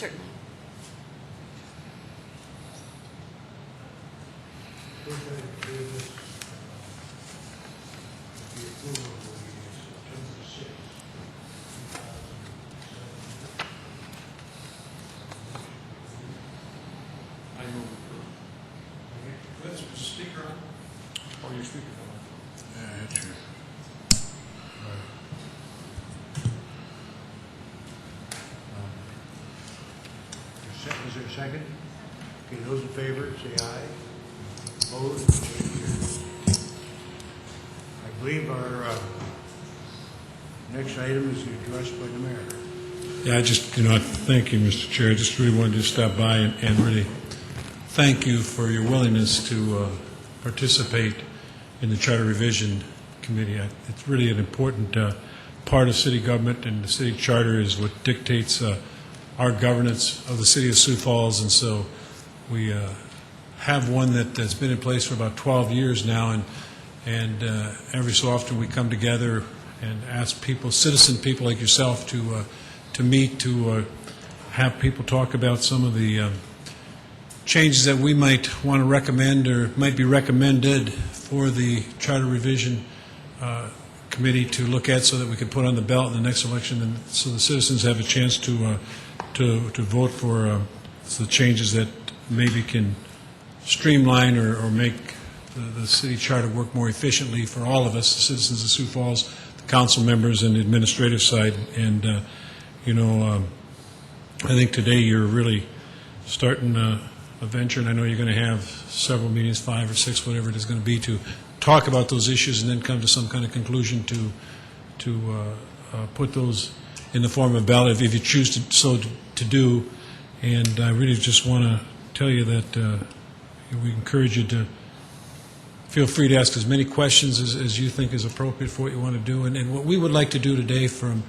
certainly. I move approve. Let's put the speaker on. Or your speaker on. Yeah, that's true. Is there a second? Okay, those in favor, say aye. Opposed? Motion carries. I believe our next item is addressed by the mayor. Yeah, I just, thank you, Mr. Chair. I just really wanted to stop by and really thank you for your willingness to participate in the Charter Revision Committee. It's really an important part of city government, and the city charter is what dictates our governance of the City of Sioux Falls, and so we have one that's been in place for about 12 years now, and every so often we come together and ask people, citizen people like yourself, to meet, to have people talk about some of the changes that we might want to recommend or might be recommended for the Charter Revision Committee to look at so that we can put on the ballot in the next election, and so the citizens have a chance to vote for the changes that maybe can streamline or make the city charter work more efficiently for all of us, the citizens of Sioux Falls, the council members, and the administrative side. And I think today you're really starting a venture, and I know you're going to have several meetings, 5 or 6, whatever it is going to be, to talk about those issues and then come to some kind of conclusion to put those in the form of ballot if you choose to do. And I really just want to tell you that we encourage you to feel free to ask as many questions as you think is appropriate for what you want to do. And what we would like to do today from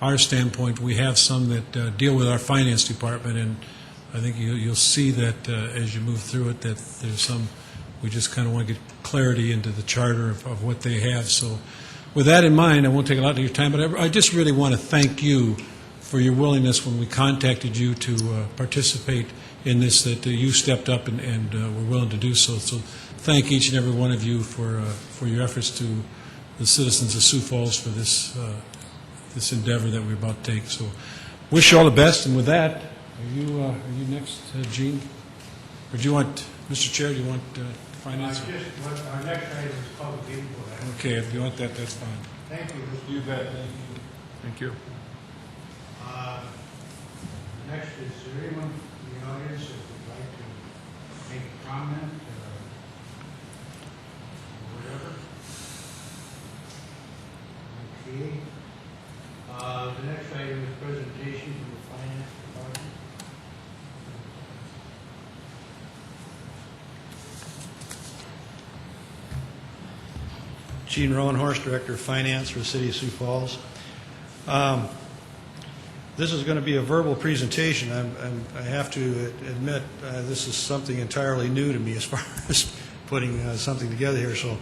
our standpoint, we have some that deal with our finance department, and I think you'll see that as you move through it, that there's some, we just kind of want to get clarity into the charter of what they have. So with that in mind, I won't take a lot of your time, but I just really want to thank you for your willingness when we contacted you to participate in this, that you stepped up and were willing to do so. So thank each and every one of you for your efforts to the citizens of Sioux Falls for this this endeavor that we're about to take. So wish you all the best. And with that, are you next, Gene? Or do you want, Mr. Chair, do you want finance? Our next item is public input. Okay, if you want that, that's fine. Thank you. You bet. Thank you. Thank you. Next, is there anyone in the audience that would like to make a comment or whatever? Okay. The next item is presentation from the finance department. Gene Rowenhorst, Director of Finance for the City of Sioux Falls. This is going to be a verbal presentation. I have to admit this is something entirely new to me as far as putting something together here. So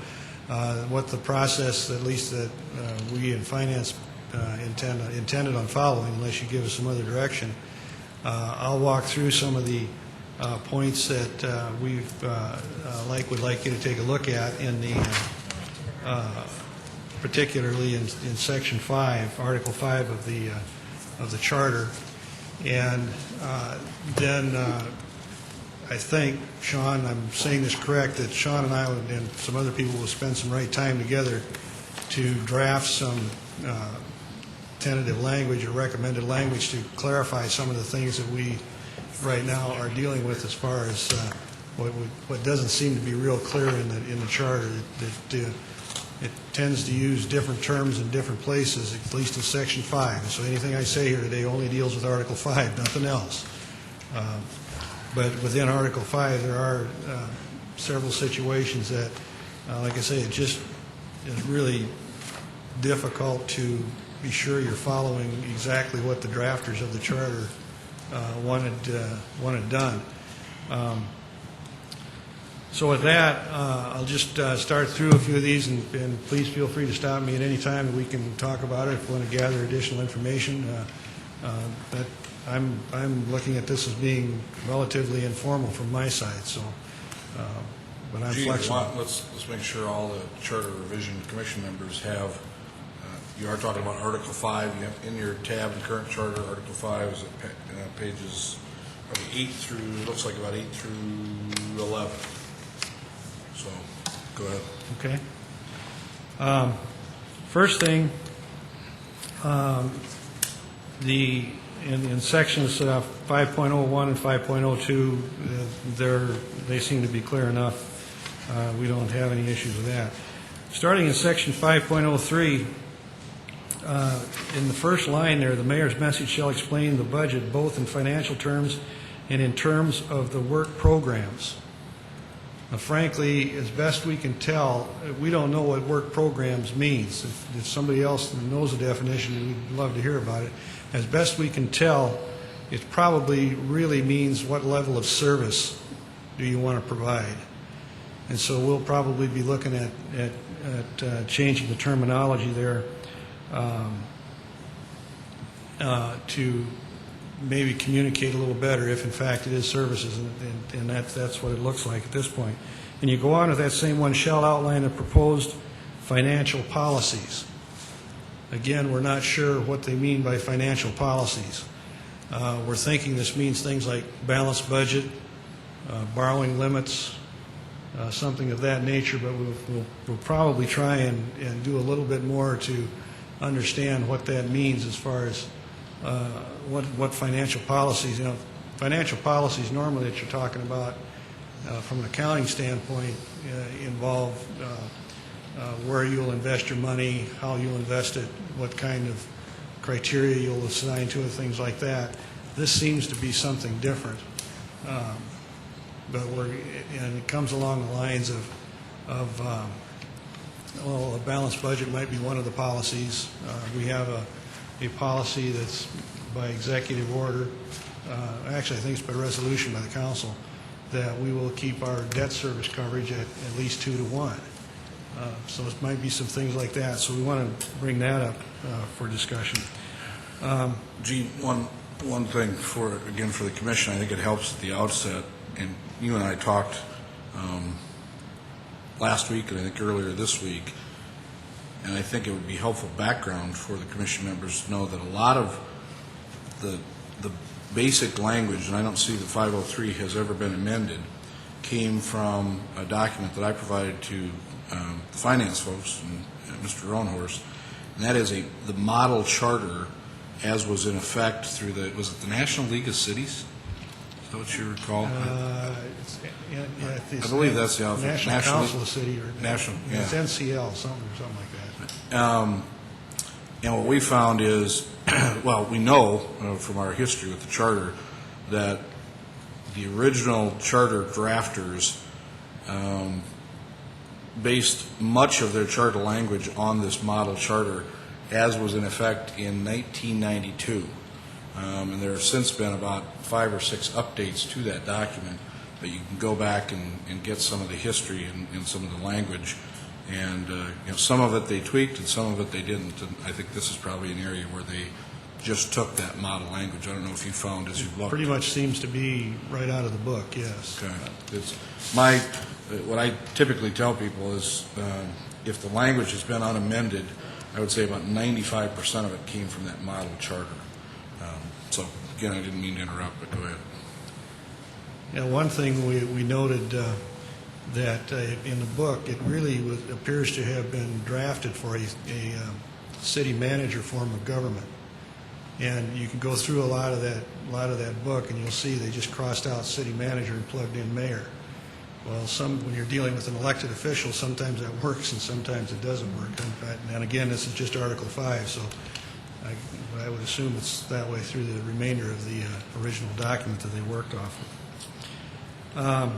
what the process, at least that we in Finance intended on following, unless you give us some other direction, I'll walk through some of the points that we would like you to take a look at in the particularly in Section 5, Article 5 of the Charter, and then I think, Sean, I'm saying this correct, that Sean and I and some other people will spend some right time together to draft some tentative language or recommended language to clarify some of the things that we right now are dealing with as far as what doesn't seem to be real clear in the Charter. It tends to use different terms in different places, at least in Section 5. So anything I say here today only deals with Article 5, nothing else. But within Article 5, there are several situations that, like I say, it just is really difficult to be sure you're following exactly what the drafters of the Charter wanted done. So with that, I'll just start through a few of these, and please feel free to stop me at any time, and we can talk about it if you want to gather additional information. That I'm looking at this as being relatively informal from my side, so, but I'm Gee, flexible. let's make sure all the Charter Revision Commission members have, you are talking about Article 5, you have in your tab, the current charter, Article 5 is at pages probably 8 through, looks like about 8 through 11. So, go ahead. Okay. First thing, in sections 5.01 and 5.02, they seem to be clear enough. We don't have any issues with that. Starting in section 5.03, in the first line there, the mayor's message shall explain the budget both in financial terms and in terms of the work programs. Now, frankly, as best we can tell, we don't know what work programs means. If somebody else knows the definition, we'd love to hear about it. As best we can tell, it probably really means what level of service do you want to provide. And so we'll probably be looking at changing the terminology there to maybe communicate a little better if in fact it is services, and that's what it looks like at this point. And you go on with that same one, shall outline the proposed financial policies. Again, we're not sure what they mean by financial policies. We're thinking this means things like balanced budget, borrowing limits, something of that nature, but we'll probably try and do a little bit more to understand what that means as far as what financial policies, financial policies normally that you're talking about from an accounting standpoint involve where you'll invest your money, how you'll invest it, what kind of criteria you'll assign to it, things like that. This seems to be something different. But and it comes along the lines of a balanced budget might be one of the policies. We have a policy that's by executive order, actually I think it's by resolution by the council, that we will keep our debt service coverage at least 2 to 1. So it might be some things like that. So we want to bring that up for discussion. Gene, one thing for the commission, I think it helps at the outset, and you and I talked last week and I think earlier this week, and I think it would be helpful background for the commission members to know that a lot of the basic language, and I don't see that 503 has ever been amended, came from a document that I provided to the finance folks and Mr. Roanhorst, and that is the model charter as was in effect through was it the National League of Cities? Is that what you recall? I believe that's the outfit. National Council of City or National, yeah. It's NCL, something like that. And what we found is, well, we know from our history with the charter that the original charter drafters based much of their charter language on this model charter as was in effect in 1992. And there have since been about 5 or 6 updates to that document, but you can go back and get some of the history and some of the language. And some of it they tweaked and some of it they didn't. And I think this is probably an area where they just took that model language. I don't know if you found as you looked. Pretty much seems to be right out of the book, yes. Okay. What I typically tell people is if the language has been unamended, I would say about 95% of it came from that model charter. So, again, I didn't mean to interrupt, but go ahead. Yeah, one thing we noted that in the book, it really appears to have been drafted for a city manager form of government. And you can go through a lot of that book, and you'll see they just crossed out city manager and plugged in mayor. Well, when you're dealing with an elected official, sometimes that works and sometimes it doesn't work. And again, this is just Article 5, so I would assume it's that way through the remainder of the original document that they worked off of.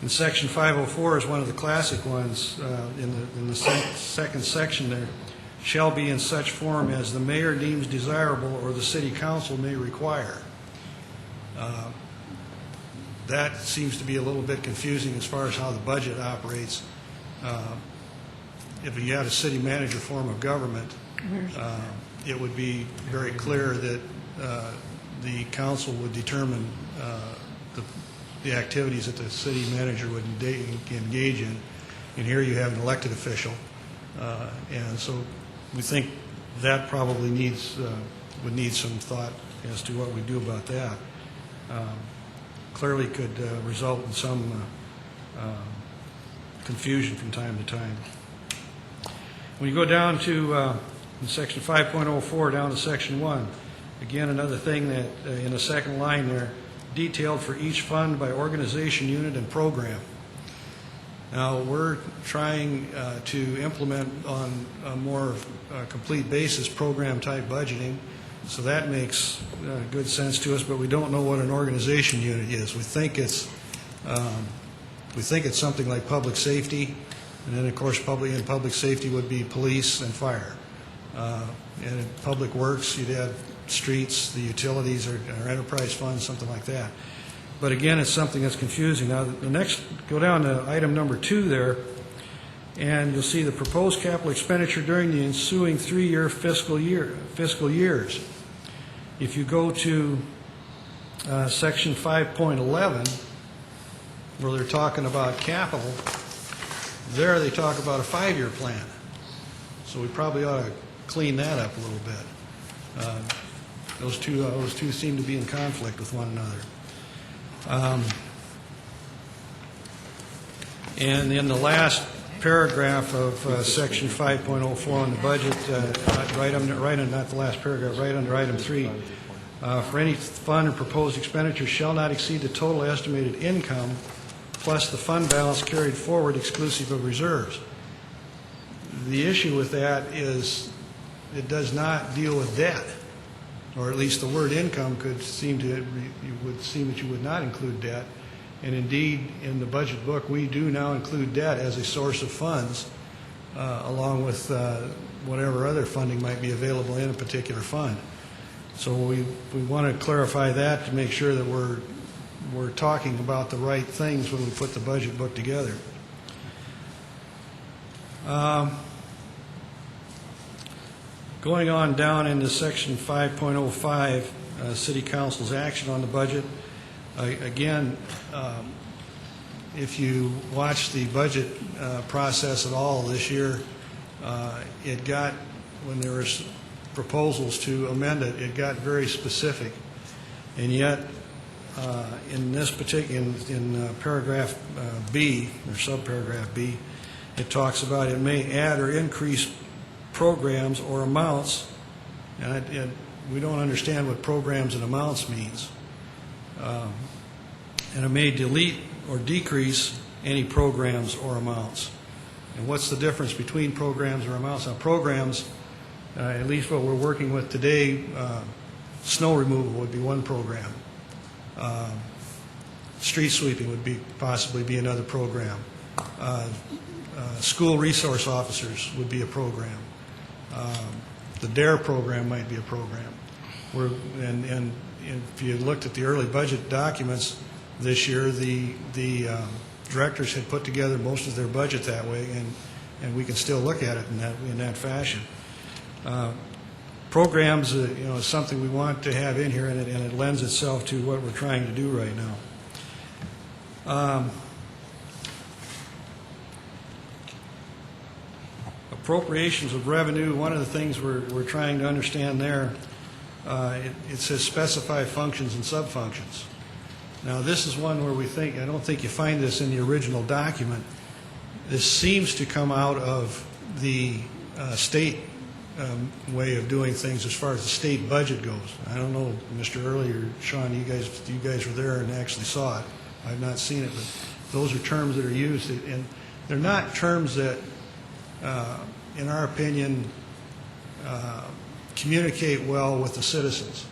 And Section 504 is one of the classic ones in the second section there. Shall be in such form as the mayor deems desirable or the city council may require. That seems to be a little bit confusing as far as how the budget operates. If you had a city manager form of government, it would be very clear that the council would determine the activities that the city manager would engage in. And here you have an elected official. And so we think that probably would need some thought as to what we do about that. Clearly could result in some confusion from time to time. When you go down to in section 5.04 down to section 1, again another thing that in the second line there, detailed for each fund by organization, unit, and program. Now we're trying to implement on a more complete basis program type budgeting, so that makes good sense to us, but we don't know what an organization unit is. We think it's something like public safety, and then of course in public safety would be police and fire. And in public works you'd have streets, the utilities, or enterprise funds, something like that. But again, it's something that's confusing. Now the next, go down to item number 2 there, and you'll see the proposed capital expenditure during the ensuing 3-year fiscal years. If you go to section 5.11, where they're talking about capital, there they talk about a 5-year plan. So we probably ought to clean that up a little bit. Those two seem to be in conflict with one another. And in the last paragraph of section 5.04 on the budget, not the last paragraph, right under item 3, for any fund or proposed expenditure shall not exceed the total estimated income plus the fund balance carried forward exclusive of reserves. The issue with that is it does not deal with debt, or at least the word income could seem to, you would seem that you would not include debt. And indeed, in the budget book, we do now include debt as a source of funds, along with whatever other funding might be available in a particular fund. So we want to clarify that to make sure that we're talking about the right things when we put the budget book together. Going on down into section 5.05, City Council's action on the budget. Again, if you watch the budget process at all this year, it got, when there was proposals to amend it, it got very specific. And yet, in this particular, in paragraph B, or subparagraph B, it talks about it may add or increase programs or amounts, and we don't understand what programs and amounts means. And it may delete or decrease any programs or amounts. And what's the difference between programs or amounts? Now, programs, at least what we're working with today, snow removal would be one program. Street sweeping would possibly be another program. School resource officers would be a program. The DARE program might be a program. And if you looked at the early budget documents this year, the directors had put together most of their budget that way, and we can still look at it in that fashion. Programs, is something we want to have in here, and it lends itself to what we're trying to do right now. Appropriations of revenue, one of the things we're trying to understand there, it says specify functions and subfunctions. Now this is one where we think, I don't think you find this in the original document. This seems to come out of the state way of doing things as far as the state budget goes. I don't know, Mr. Early or Sean, you guys were there and actually saw it. I've not seen it, but those are terms that are used, and they're not terms that, in our opinion, communicate well with the citizens.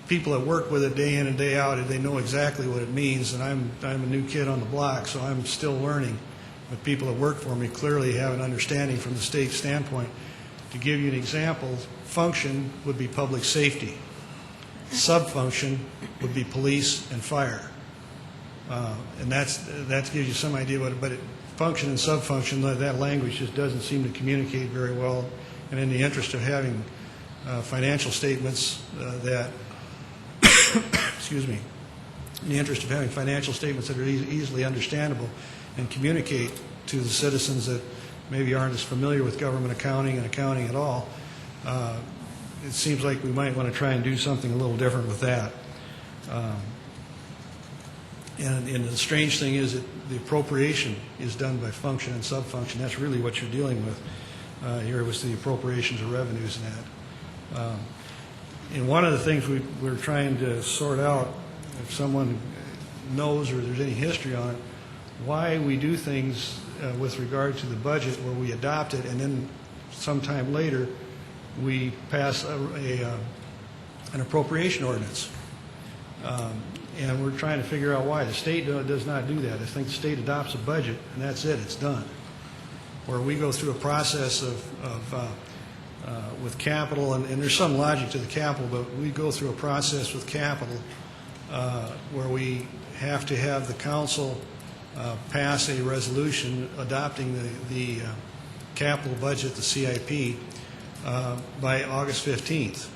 People that work with it day in and day out, they know exactly what it means, and I'm a new kid on the block, so I'm still learning. But people that work for me clearly have an understanding from the state standpoint. To give you an example, function would be public safety. Subfunction would be police and fire. And that gives you some idea what it, but function and subfunction, that language just doesn't seem to communicate very well. And in the interest of having financial statements that excuse me, in the interest of having financial statements that are easily understandable and communicate to the citizens that maybe aren't as familiar with government accounting and accounting at all, it seems like we might want to try and do something a little different with that. And the strange thing is that the appropriation is done by function and subfunction. That's really what you're dealing with here was the appropriations of revenues and that. And one of the things we're trying to sort out, if someone knows or there's any history on it, why we do things with regard to the budget where we adopt it and then sometime later we pass an appropriation ordinance. And we're trying to figure out why. The state does not do that. I think the state adopts a budget, and that's it. It's done. Where we go through a process with capital, and there's some logic to the capital, but we go through a process with capital where we have to have the council pass a resolution adopting the capital budget, the CIP, by August 15th.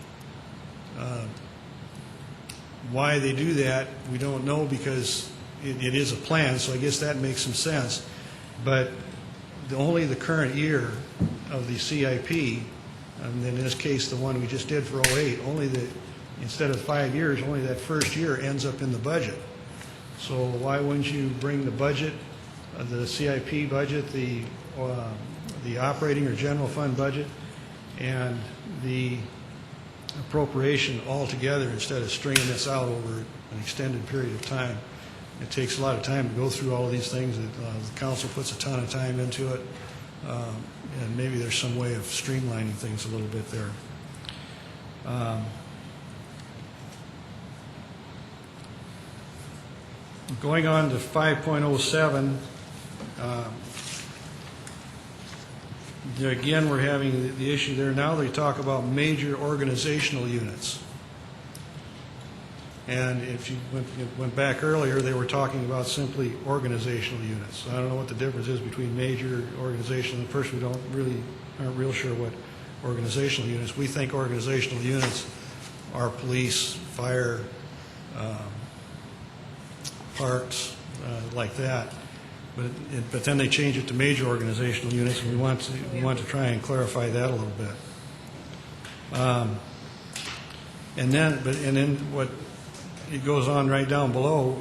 Why they do that, we don't know, because it is a plan, so I guess that makes some sense. But only the current year of the CIP, and in this case the one we just did for 08, instead of 5 years, only that first year ends up in the budget. So why wouldn't you bring the budget, the CIP budget, the operating or general fund budget, and the appropriation all together instead of stringing this out over an extended period of time? It takes a lot of time to go through all of these things. The council puts a ton of time into it, and maybe there's some way of streamlining things a little bit there. Going on to 5.07, again, we're having the issue there. Now they talk about major organizational units. And if you went back earlier, they were talking about simply organizational units. I don't know what the difference is between major organizational. At first, we aren't real sure what organizational units. We think organizational units are police, fire, parks, like that. But then they change it to major organizational units, and we want to try and clarify that a little bit. And then what it goes on right down below.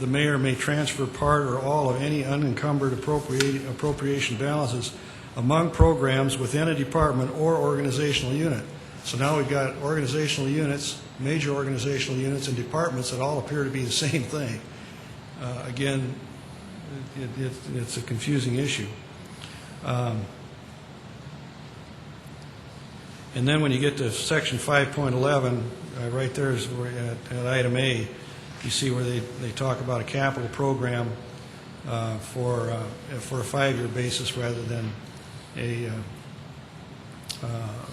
The mayor may transfer part or all of any unencumbered appropriation balances among programs within a department or organizational unit. So now we've got organizational units, major organizational units, and departments that all appear to be the same thing. Again, it's a confusing issue. And then when you get to section 5.11, right there is where at item A, you see where they talk about a capital program for a 5-year basis rather than a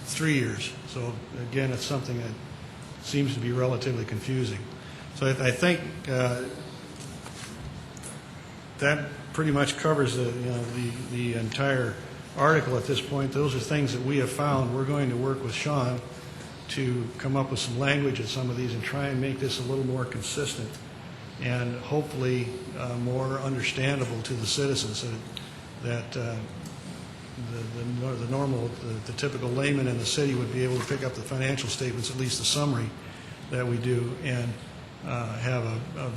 3 years. So again, it's something that seems to be relatively confusing. So I think that pretty much covers the entire article at this point. Those are things that we have found. We're going to work with Sean to come up with some language in some of these and try and make this a little more consistent and hopefully more understandable to the citizens, so that the typical layman in the city would be able to pick up the financial statements, at least the summary that we do, and have a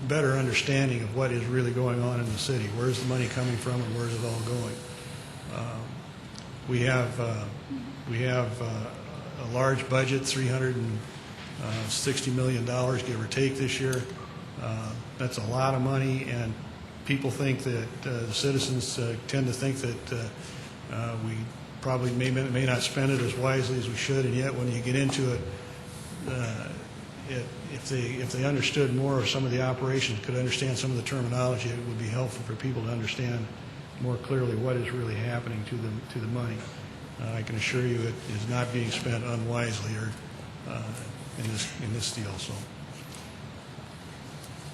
better understanding of what is really going on in the city. Where's the money coming from, and where's it all going? We have a large budget, $360 million, give or take, this year. That's a lot of money, and people think that the citizens tend to think that we probably may not spend it as wisely as we should, and yet when you get into it, if they understood more of some of the operations, could understand some of the terminology, it would be helpful for people to understand more clearly what is really happening to the money. I can assure you it is not being spent unwisely or in this deal. So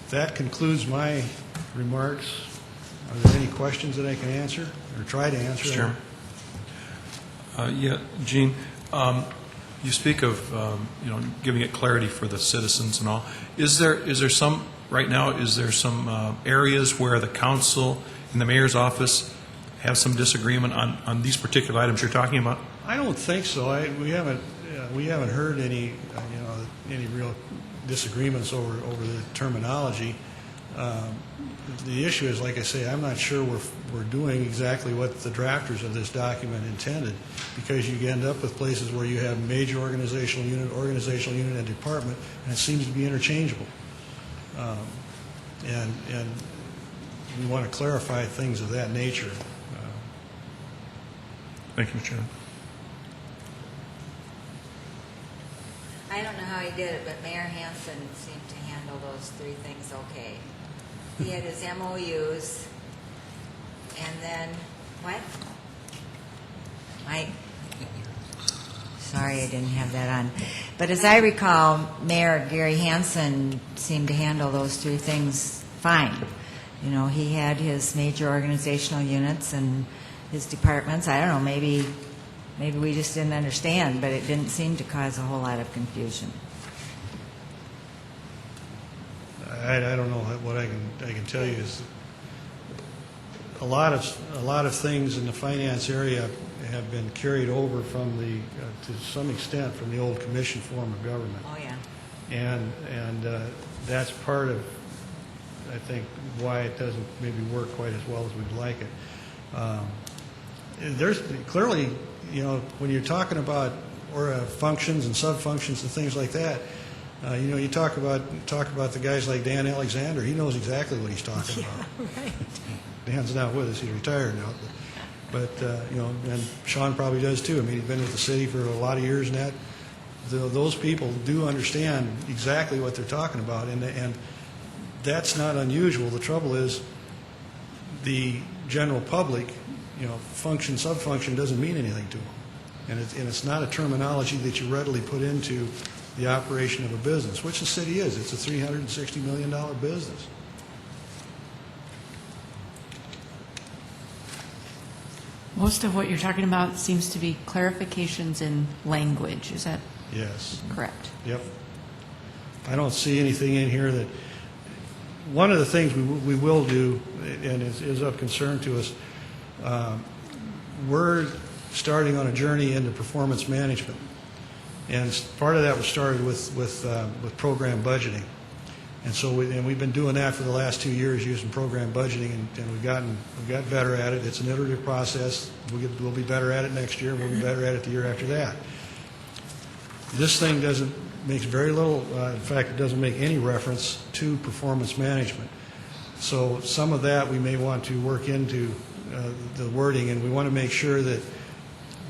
that concludes my remarks. Are there any questions that I can answer or try to answer? Sure. Yeah, Gene. You speak of, giving it clarity for the citizens and all. Is there some, right now, is there some areas where the council and the mayor's office have some disagreement on these particular items you're talking about? I don't think so. We haven't heard any any real disagreements over the terminology. The issue is, like I say, I'm not sure we're doing exactly what the drafters of this document intended, because you end up with places where you have major organizational unit, and department, and it seems to be interchangeable. And we want to clarify things of that nature. Thank you, Mr. Chairman. I don't know how he did it, but Mayor Hansen seemed to handle those three things okay. He had his MOUs, and then, what? Sorry, I didn't have that on. But as I recall, Mayor Gary Hansen seemed to handle those three things fine. He had his major organizational units and his departments. I don't know, maybe we just didn't understand, but it didn't seem to cause a whole lot of confusion. I don't know what I can tell you is a lot of things in the finance area have been carried over from to some extent from the old commission form of government. Oh yeah. And that's part of, I think, why it doesn't maybe work quite as well as we'd like it. There's clearly, when you're talking about functions and sub-functions and things like that, you talk about the guys like Dan Alexander. He knows exactly what he's talking about. Right. Dan's not with us; he's retired now. But and Sean probably does too. I mean, he's been with the city for a lot of years, and those people do understand exactly what they're talking about, and that's not unusual. The trouble is, the general public, function, sub-function doesn't mean anything to them, and it's not a terminology that you readily put into the operation of a business, which the city is. It's a $360 million business. Most of what you're talking about seems to be clarifications in language. Is that Yes. correct? Yep. I don't see anything in here that, one of the things we will do, and is of concern to us, we're starting on a journey into performance management. And part of that was started with program budgeting. And so we've been doing that for the last 2 years using program budgeting, and we've gotten better at it. It's an iterative process. We'll be better at it next year. We'll be better at it the year after that. This thing makes very little, in fact, it doesn't make any reference to performance management. So some of that we may want to work into the wording, and we want to make sure that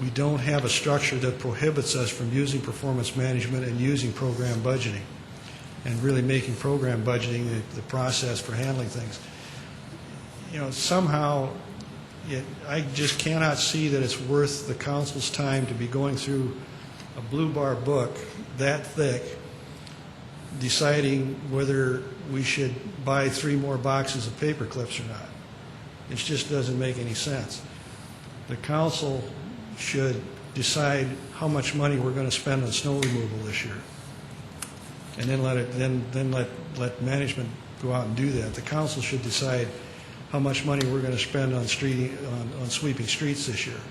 we don't have a structure that prohibits us from using performance management and using program budgeting, and really making program budgeting the process for handling things. Somehow, I just cannot see that it's worth the council's time to be going through a blue bar book that thick, deciding whether we should buy 3 more boxes of paper clips or not. It just doesn't make any sense. The council should decide how much money we're going to spend on snow removal this year, and then let management go out and do that. The council should decide how much money we're going to spend on sweeping streets this year,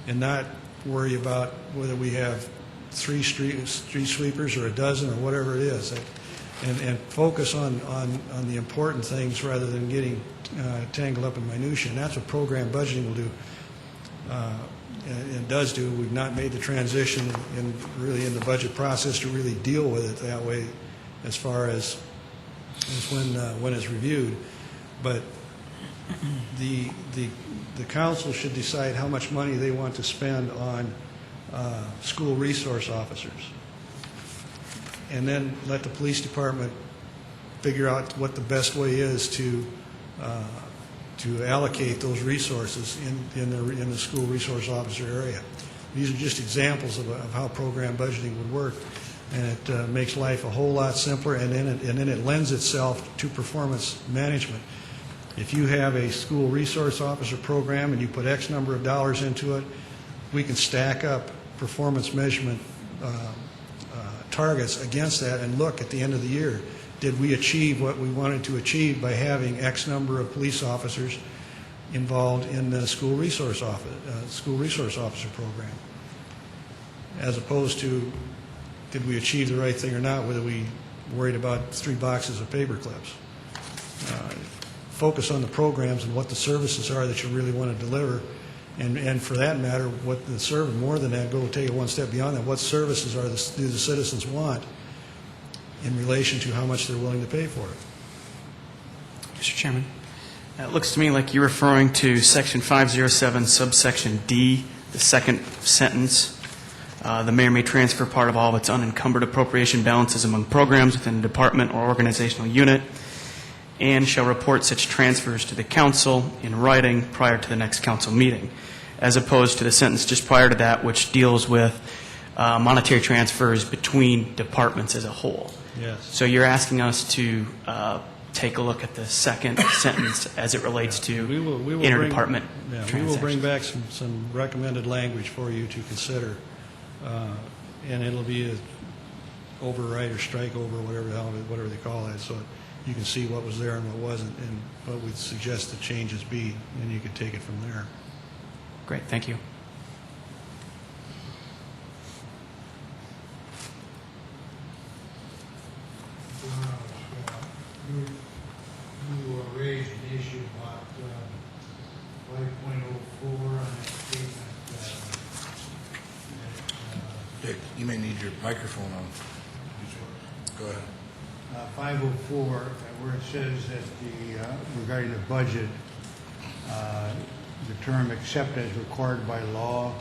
and not worry about whether we have 3 street sweepers or a dozen or whatever it is, and focus on the important things rather than getting tangled up in minutia. And that's what program budgeting will do. And does do. We've not made the transition in the budget process to really deal with it that way, as far as when it's reviewed. But the council should decide how much money they want to spend on school resource officers, and then let the police department figure out what the best way is to allocate those resources in the school resource officer area. These are just examples of how program budgeting would work, and it makes life a whole lot simpler, and then it lends itself to performance management. If you have a school resource officer program and you put X number of dollars into it, we can stack up performance measurement targets against that and look at the end of the year. Did we achieve what we wanted to achieve by having X number of police officers involved in the school resource officer program? As opposed to, did we achieve the right thing or not, whether we worried about 3 boxes of paper clips. Focus on the programs and what the services are that you really want to deliver, and for that matter, what the service, more than that, go take it one step beyond that. What services do the citizens want in relation to how much they're willing to pay for it? Mr. Chairman, it looks to me like you're referring to Section 507, subsection D, the second sentence. The mayor may transfer part of all of its unencumbered appropriation balances among programs within a department or organizational unit, and shall report such transfers to the council in writing prior to the next council meeting, as opposed to the sentence just prior to that, which deals with monetary transfers between departments as a whole. Yes. So you're asking us to take a look at the second sentence as it relates to We will interdepartment transactions. We will bring back some recommended language for you to consider, and it'll be a override or strike over, whatever they call that, so you can see what was there and what wasn't, and what we suggest the changes be, and you can take it from there. Great, thank you. You raised an issue about 5.04 on that statement. Dick, you may need your microphone on. Go ahead. 504, where it says that regarding the budget, the term "except as required by law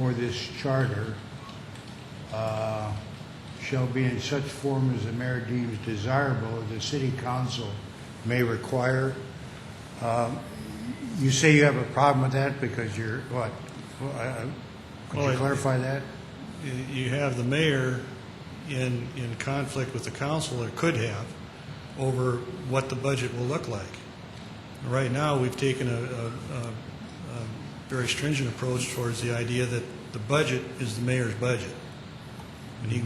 or this charter" shall be in such form as the mayor deems desirable, or the city council may require. You say you have a problem with that because you're what? Could you clarify that? You have the mayor in conflict with the council, or could have, over what the budget will look like. Right now, we've taken a very stringent approach towards the idea that the budget is the mayor's budget. And he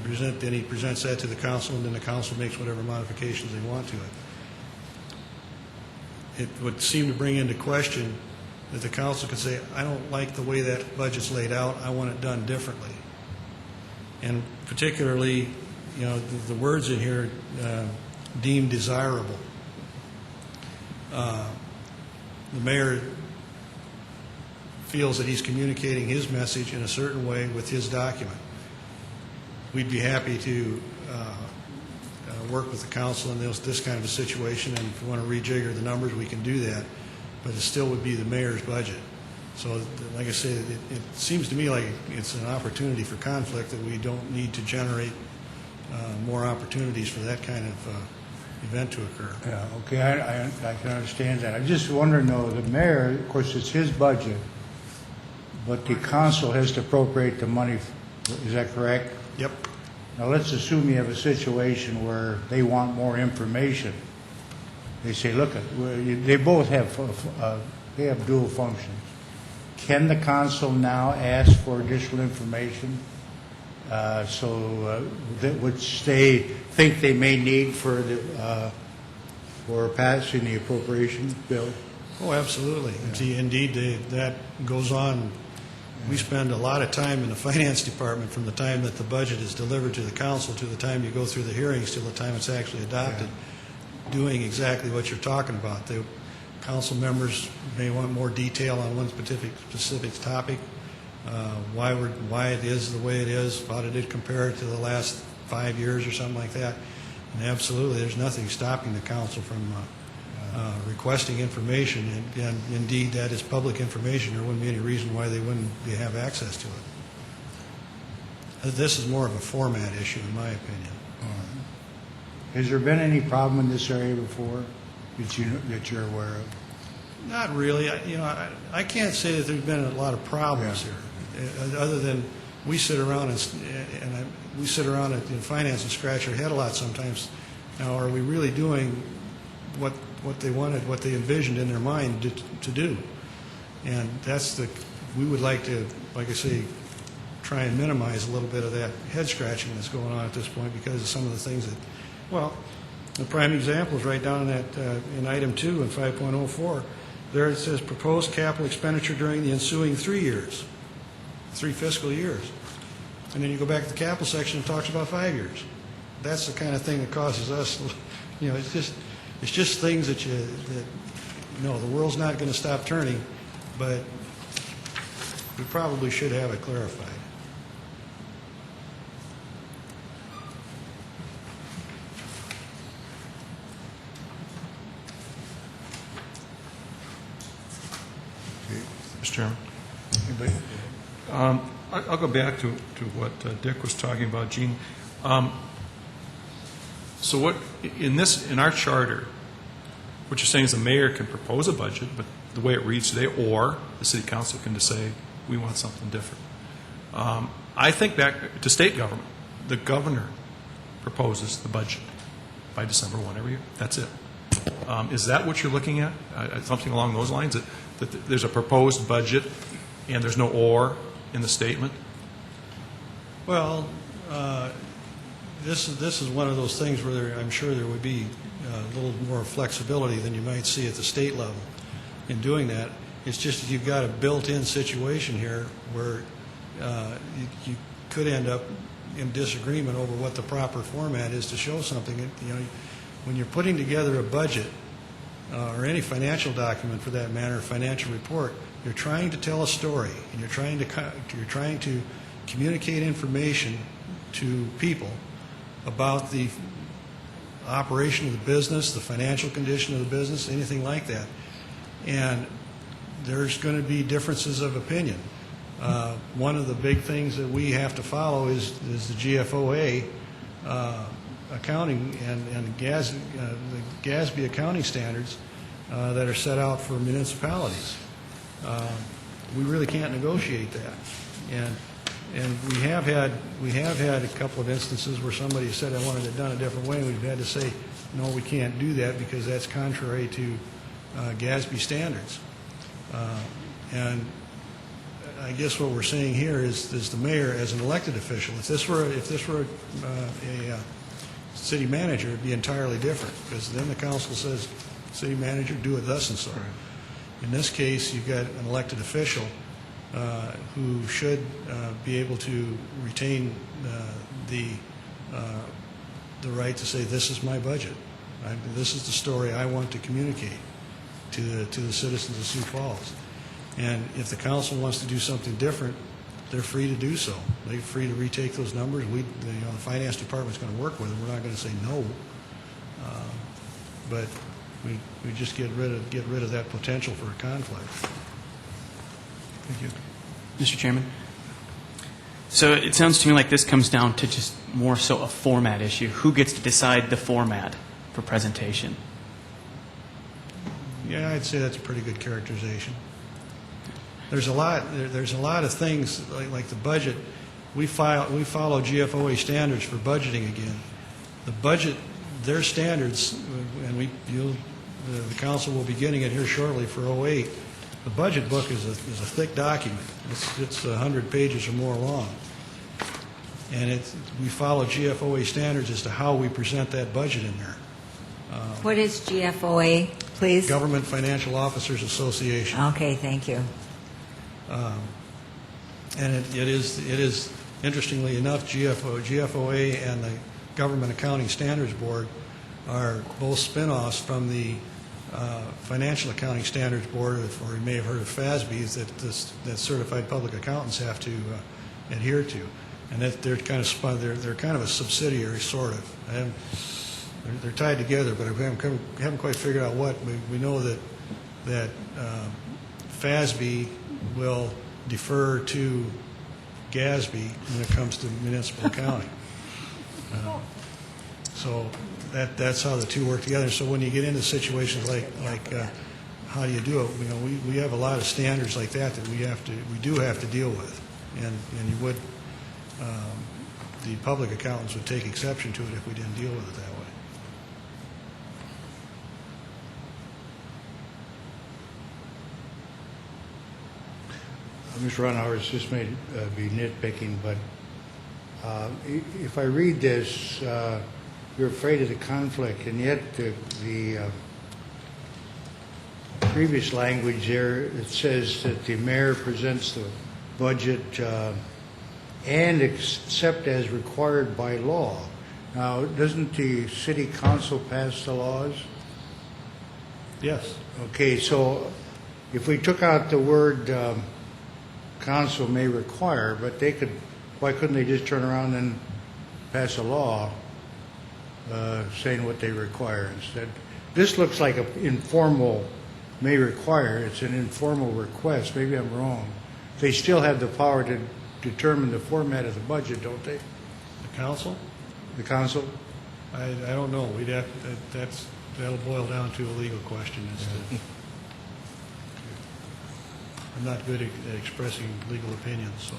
presents that to the council, and then the council makes whatever modifications they want to it. It would seem to bring into question that the council could say, I don't like the way that budget's laid out, I want it done differently. And particularly, you know, the words in here, deemed desirable. The mayor feels that he's communicating his message in a certain way with his document. We'd be happy to work with the council in this kind of a situation, and if we want to rejigger the numbers, we can do that, but it still would be the mayor's budget. So, like I said, it seems to me like it's an opportunity for conflict, that we don't need to generate more opportunities for that kind of event to occur. Yeah, okay, I can understand that. I'm just wondering, though, the mayor, of course, it's his budget, but the council has to appropriate the money. Is that correct? Yep. Now, let's assume you have a situation where they want more information. They say, look, they both have dual functions. Can the council now ask for additional information that which they think they may need for passing the appropriation bill? Oh, absolutely. Yeah. Indeed, that goes on. We spend a lot of time in the finance department from the time that the budget is delivered to the council to the time you go through the hearings to the time it's actually adopted, doing exactly what you're talking about. The council members may want more detail on one specific topic, why it is the way it is, how did it compare to the last 5 years or something like that. And absolutely, there's nothing stopping the council from requesting information, and indeed that is public information. There wouldn't be any reason why they wouldn't have access to it. This is more of a format issue, in my opinion. Has there been any problem in this area before that you're aware of? Not really. I can't say that there's been a lot of problems here, other than we sit around in finance and scratch our head a lot sometimes. Now, are we really doing what they wanted, what they envisioned in their mind to do? And we would like to, like I say, try and minimize a little bit of that head scratching that's going on at this point because of some of the things that, well, the prime example is right down in item 2 in 5.04. There it says proposed capital expenditure during the ensuing 3 fiscal years. And then you go back to the capital section, it talks about 5 years. That's the kind of thing that causes us, it's just things that the world's not going to stop turning, but we probably should have it clarified. Mr. Chairman. Anybody? I'll go back to what Dick was talking about, Gene. So what, in our charter, what you're saying is the mayor can propose a budget, but the way it reads today, or the city council can just say, we want something different. I think back to state government. The governor proposes the budget by December 1 every year. That's it. Is that what you're looking at? Something along those lines? That there's a proposed budget and there's no or in the statement? Well, this is one of those things where I'm sure there would be a little more flexibility than you might see at the state level in doing that. It's just that you've got a built-in situation here where you could end up in disagreement over what the proper format is to show something. When you're putting together a budget or any financial document for that matter, a financial report, you're trying to tell a story and you're trying to communicate information to people about the operation of the business, the financial condition of the business, anything like that. And there's going to be differences of opinion. One of the big things that we have to follow is the GFOA accounting and the GASB accounting standards that are set out for municipalities. We really can't negotiate that. And we have had a couple of instances where somebody said, I wanted it done a different way, and we've had to say, no, we can't do that because that's contrary to GASB standards. And I guess what we're saying here is the mayor, as an elected official, if this were a city manager, it'd be entirely different, because then the council says, city manager, do it thus and so. In this case, you've got an elected official who should be able to retain the right to say, this is my budget. This is the story I want to communicate to the citizens of Sioux Falls. And if the council wants to do something different, they're free to do so. They're free to retake those numbers. The finance department's going to work with them. We're not going to say no. But we just get rid of that potential for a conflict. Thank you. Mr. Chairman? So it sounds to me like this comes down to just more so a format issue. Who gets to decide the format for presentation? Yeah, I'd say that's a pretty good characterization. There's a lot of things like the budget. We follow GFOA standards for budgeting again. The budget, their standards, and the council will be getting it here shortly for 08. The budget book is a thick document. It's 100 pages or more long. And we follow GFOA standards as to how we present that budget in there. What is GFOA, please? Government Financial Officers Association. Okay, thank you. And it is, interestingly enough, GFOA and the Government Accounting Standards Board are both spin-offs from the Financial Accounting Standards Board, or you may have heard of FASB, that certified public accountants have to adhere to, and that they're kind of a subsidiary, sort of. They're tied together, but we haven't quite figured out what. We know that FASB will defer to GASB when it comes to municipal accounting. So that's how the two work together. So when you get into situations like how do you do it, we have a lot of standards like that we do have to deal with, and you would the public accountants would take exception to it if we didn't deal with it that way. Mr. Runhauer's just may be nitpicking, but if I read this, you're afraid of the conflict, and yet the previous language there, it says that the mayor presents the budget and except as required by law. Now, doesn't the city council pass the laws? Yes. Okay, so if we took out the word council may require, but they could, why couldn't they just turn around and pass a law saying what they require instead? This looks like an informal may require. It's an informal request. Maybe I'm wrong. They still have the power to determine the format of the budget, don't they? The council? The council? I don't know. We'd have, that'll boil down to a legal question. I'm not good at expressing legal opinions, so.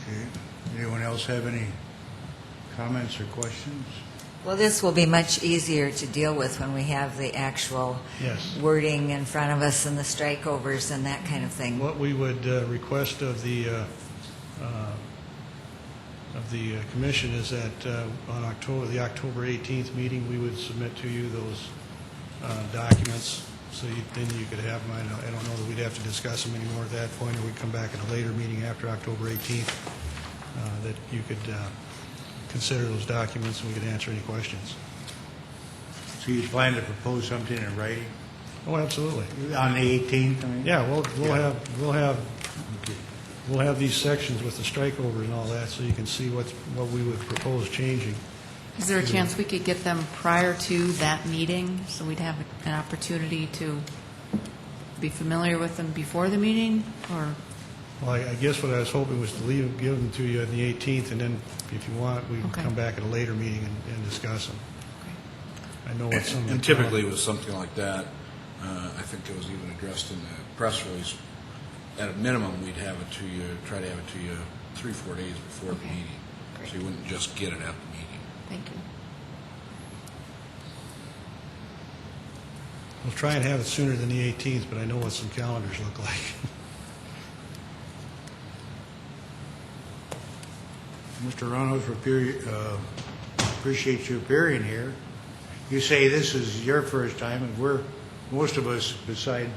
Okay. Anyone else have any comments or questions? Well, this will be much easier to deal with when we have the actual Yes. wording in front of us and the strikeovers and that kind of thing. What we would request of the commission is that on the October 18th meeting, we would submit to you those documents, so then you could have them. I don't know that we'd have to discuss them anymore at that point, or we'd come back at a later meeting after October 18th, that you could consider those documents and we could answer any questions. So you plan to propose something in writing Oh, absolutely. on the 18th? I mean? Yeah, we'll have these sections with the strikeover and all that, so you can see what we would propose changing. Is there a chance we could get them prior to that meeting, so we'd have an opportunity to be familiar with them before the meeting, or? Well, I guess what I was hoping was to give them to you on the 18th, and then if you want, we can Okay. come back at a later meeting and discuss them. I know what some of the... And typically with something like that, I think it was even addressed in the press release, at a minimum, we'd have it to you, try to have it to you 3-4 days before the Okay. meeting. Great. So you wouldn't just get it at the meeting. Thank you. We'll try and have it sooner than the 18th, but I know what some calendars look like. Mr. Reynolds, appreciate you appearing here. You say this is your first time, and most of us, beside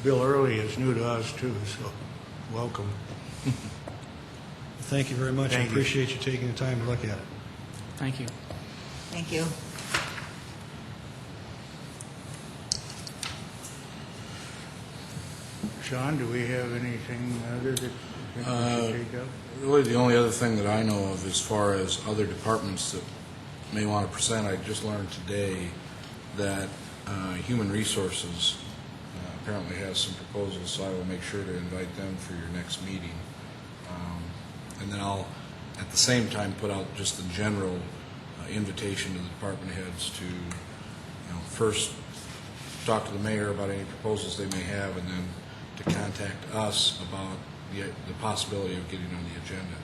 Bill Early, is new to us too, so welcome. Thank you very much. Thank I you. appreciate you taking the time to look at it. Thank you. Thank you. Sean, do we have anything other that you think we should take up? Really, the only other thing that I know of as far as other departments that may want to present, I just learned today that Human Resources apparently has some proposals, so I will make sure to invite them for your next meeting. And then I'll, at the same time, put out just a general invitation to the department heads to, first talk to the mayor about any proposals they may have, and then to contact us about the possibility of getting on the agenda.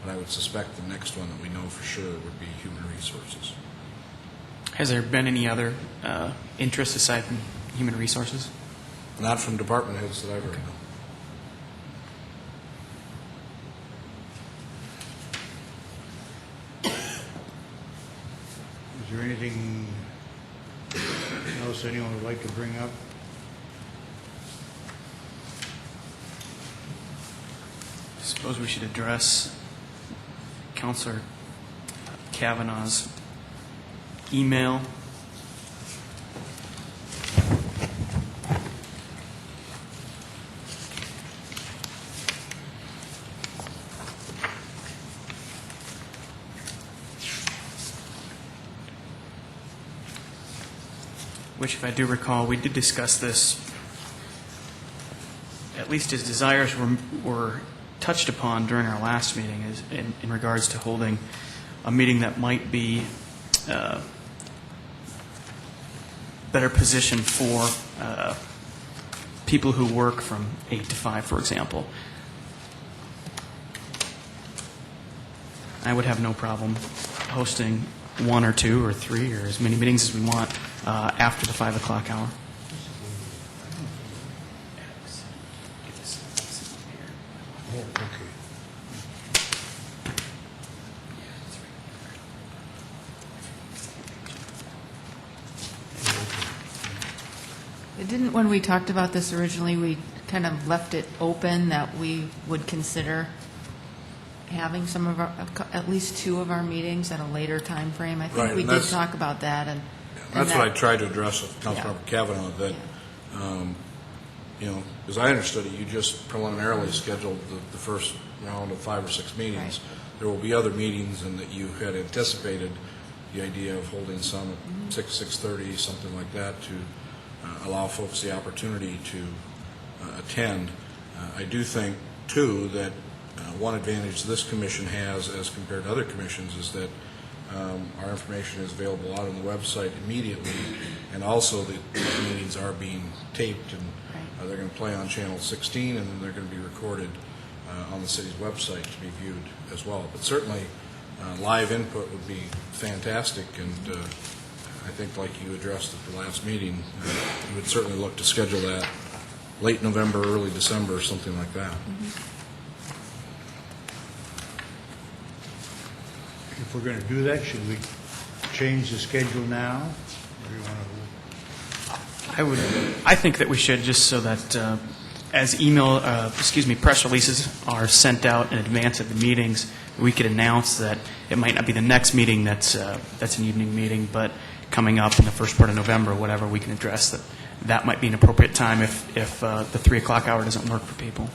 But I would suspect the next one that we know for sure would be Human Resources. Has there been any other interest aside from human resources? Not from department heads that I've heard. Is there anything else anyone would like to bring up? I suppose we should address Councilor Kavanaugh's email. Which, if I do recall, we did discuss this. At least his desires were touched upon during our last meeting in regards to holding a meeting that might be better positioned for people who work from 8 to 5, for example. I would have no problem hosting 1 or 2 or 3 or as many meetings as we want after the 5 o'clock hour. Oh, okay. It didn't, when we talked about this originally, we kind of left it open that we would consider having some of our, at least 2 of our meetings at a later time frame. I Right, think we and did that's- talk about that, and That's what I that- tried to address with Councilmember Kavanaugh, that, as I understood it, you just preliminarily scheduled the first round of 5 or 6 meetings. Right. There will be other meetings, and that you had anticipated the idea of holding some at 6:30, something like that, to allow folks the opportunity to attend. I do think, too, that one advantage this commission has as compared to other commissions is that our information is available out on the website immediately, and also the meetings are being taped, and they're going to play on Channel 16, and then they're going to be recorded on the city's website to be viewed as well. But certainly, live input would be fantastic, and I think, like you addressed at the last meeting, we would certainly look to schedule that late November, early December, something like that. If we're going to do that, should we change the schedule now? Or do you want to? I think that we should, just so that as press releases are sent out in advance of the meetings, we could announce that it might not be the next meeting that's an evening meeting, but coming up in the first part of November, or whatever, we can address that. That might be an appropriate time if the 3 o'clock hour doesn't work for people.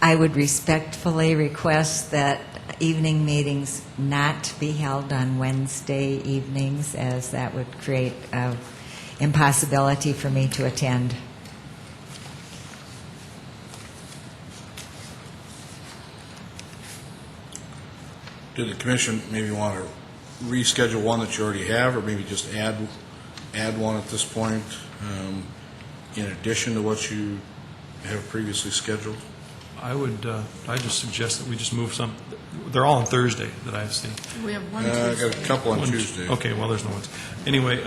I would respectfully request that evening meetings not be held on Wednesday evenings, as that would create an impossibility for me to attend. Did the commission maybe want to reschedule one that you already have, or maybe just add one at this point, in addition to what you have previously scheduled? I would, I just suggest that we just move some, they're all on Thursday that I've seen. we have one I got a Tuesday. couple on One- Tuesday. Okay, well, there's no ones. Anyway,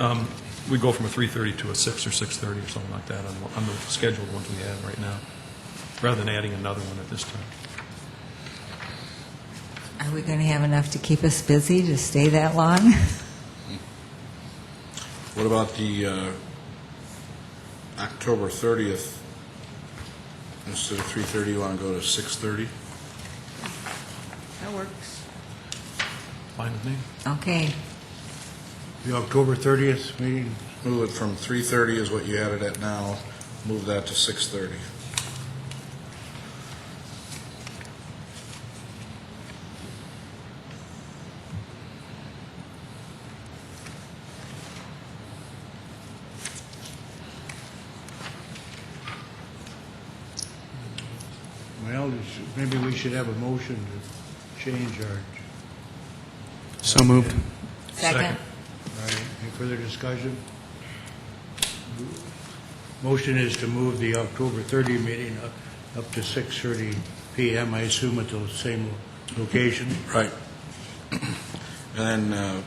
we go from a 3:30 to a 6 or 6:30 or something like that on the scheduled ones we have right now, rather than adding another one at this time. Are we going to have enough to keep us busy to stay that long? What about the October 30th? Instead of 3:30, you want to go to 6:30? That works. Fine with me? Okay. The October 30th meeting? Move it from 3:30 is what you had it at now, move that to 6:30. Well, maybe we should have a motion to change our... So moved. Second. All right, any further discussion? Motion is to move the October 30 meeting up to 6:30 PM, I assume at the same location. Right. And then,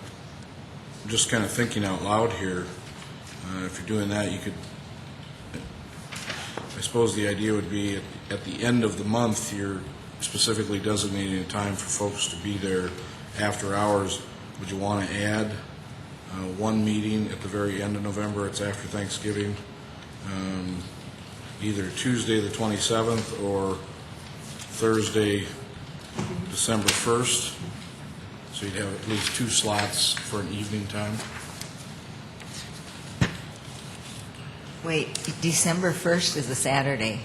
just kind of thinking out loud here, if you're doing that, you could, I suppose the idea would be at the end of the month, you're specifically designating a time for folks to be there after hours. Would you want to add one meeting at the very end of November? It's after Thanksgiving, either Tuesday the 27th or Thursday, December 1st. So you'd have at least 2 slots for an evening time. Wait, December 1st is a Saturday.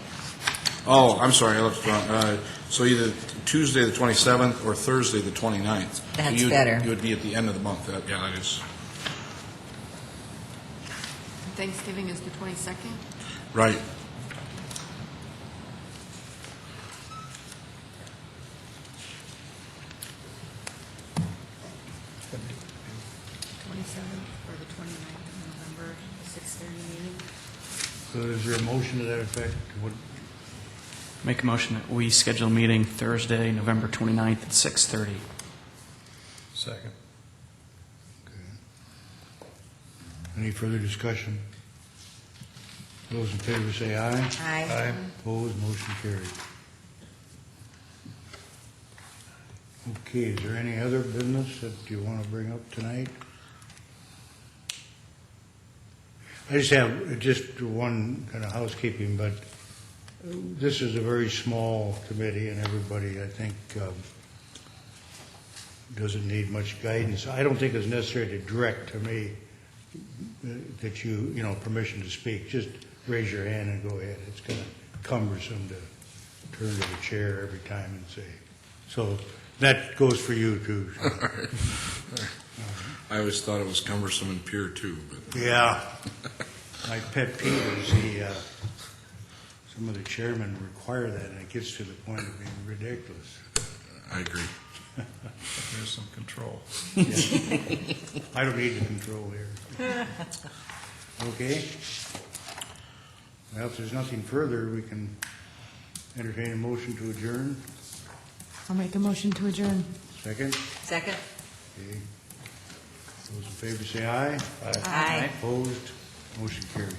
Oh, I'm sorry, I left it wrong. So either Tuesday the 27th or Thursday the 29th. So That's better. You would be at the end of the month. Yeah, that is. Thanksgiving is the 22nd? Right. Or the 29th of November, 6:30 meeting? So is there a motion to that effect? Make a motion that we schedule a meeting Thursday, November 29th at 6:30. Second. Any further discussion? Those in favor say aye. Aye. Opposed, motion carried. Okay, is there any other business that you want to bring up tonight? I just have just one kind of housekeeping, but this is a very small committee, and everybody, I think, doesn't need much guidance. I don't think it's necessary to direct to me that you know, permission to speak. Just raise your hand and go ahead. It's kind of cumbersome to turn to the chair every time and say. So that goes for you too. I always thought it was cumbersome and pure too, but Yeah. My pet peeve is some of the chairmen require that, and it gets to the point of being ridiculous. I agree. There's some control. I don't need the control here. Okay. Well, if there's nothing further, we can entertain a motion to adjourn. I'll make a motion to adjourn. Second? Second? Okay. Those in favor say aye. Aye. Opposed? Motion carried.